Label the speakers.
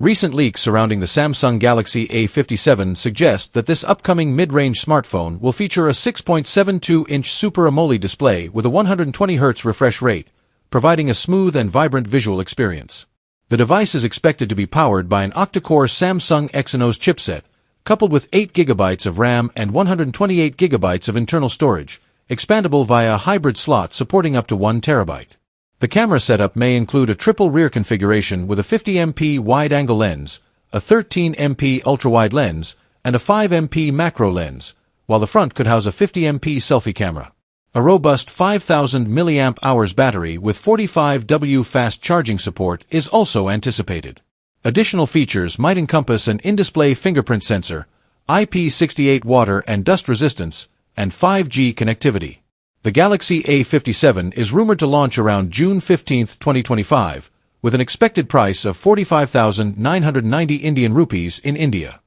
Speaker 1: Recent leaks surrounding the Samsung Galaxy A57 suggest that this upcoming mid-range smartphone will feature a 6.72-inch Super AMOLED display with a 120Hz refresh rate, providing a smooth and vibrant visual experience. The device is expected to be powered by an octa-core Samsung Exynos chipset, coupled with 8GB of RAM and 128GB of internal storage, expandable via a hybrid slot supporting up to 1TB. The camera setup may include a triple rear configuration with a 50MP wide-angle lens, a 13MP ultra-wide lens, and a 5MP macro lens, while the front could house a 50MP selfie camera. A robust 5,000 mAh battery with 45W fast charging support is also anticipated. Additional features might encompass an in-display fingerprint sensor, IP68 water and dust resistance, and 5G connectivity. The Galaxy A57 is rumored to launch around June 15, 2025, with an expected price of 45,990 Indian rupees in India.